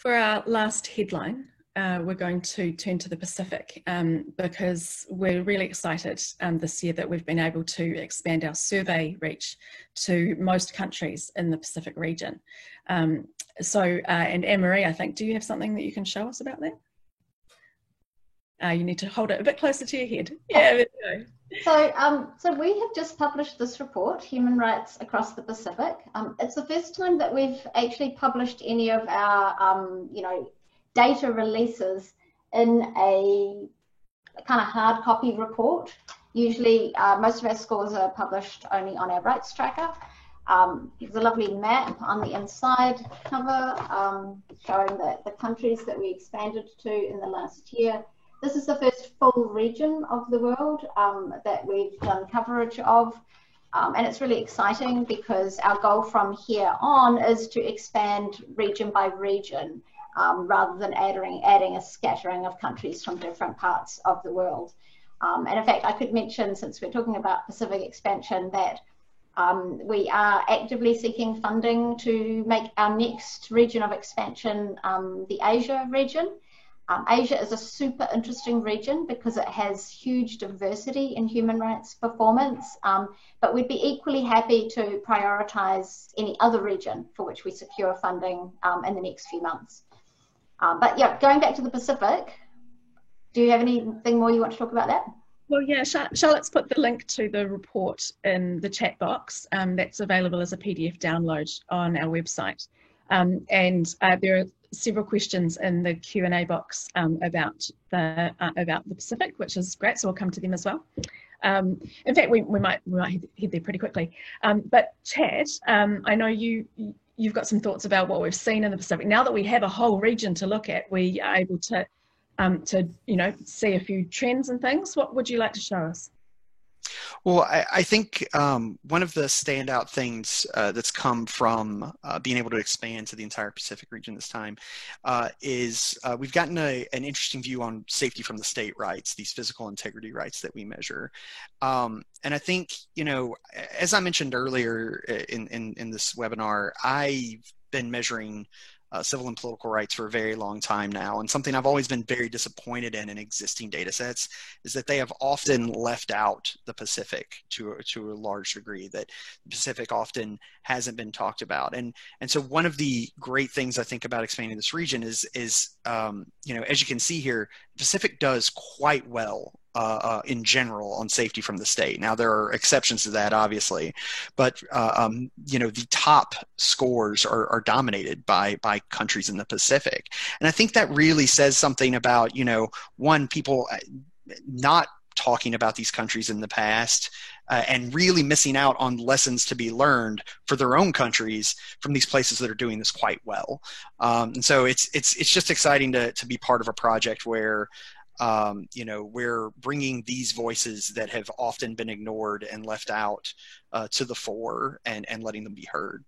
For our last headline, we're going to turn to the Pacific because we're really excited this year that we've been able to expand our survey reach to most countries in the Pacific region. And Anne-Marie, I think, do you have something that you can show us about that? You need to hold it a bit closer to your head. Yeah, there you go. So we have just published this report, Human Rights Across the Pacific. It's the first time that we've actually published any of our, data releases in a kind of hard copy report. Usually, most of our scores are published only on our rights tracker. There's a lovely map on the inside cover showing the countries that we expanded to in the last year. This is the first full region of the world that we've done coverage of. And it's really exciting because our goal from here on is to expand region by region rather than adding a scattering of countries from different parts of the world. And in fact, I could mention, since we're talking about Pacific expansion, that we are actively seeking funding to make our next region of expansion the Asia region. Asia is a super interesting region because it has huge diversity in human rights performance, but we'd be equally happy to prioritize any other region for which we secure funding in the next few months. But yeah, going back to the Pacific, do you have anything more you want to talk about that? Well, yeah, Charlotte's put the link to the report in the chat box. That's available as a PDF download on our website. And there are several questions in the Q&A box about the Pacific, which is great, so we'll come to them as well. In fact, we might head there pretty quickly. But Chad, I know you've got some thoughts about what we've seen in the Pacific. Now that we have a whole region to look at, we are able to see a few trends and things. What would you like to show us? Well, I think one of the standout things that's come from being able to expand to the entire Pacific region this time is we've gotten an interesting view on safety from the state rights, these physical integrity rights that we measure. And I think, as I mentioned earlier in this webinar, I've been measuring civil and political rights for a very long time now. And something I've always been very disappointed in existing data sets is that they have often left out the Pacific to a large degree, that the Pacific often hasn't been talked about. And so one of the great things I think about expanding this region is as you can see here, the Pacific does quite well in general on safety from the state. Now there are exceptions to that, obviously, but the top scores are dominated by countries in the Pacific, and I think that really says something about one, people not talking about these countries in the past and really missing out on lessons to be learned for their own countries from these places that are doing this quite well. And so it's just exciting to be part of a project where we're bringing these voices that have often been ignored and left out to the fore and letting them be heard.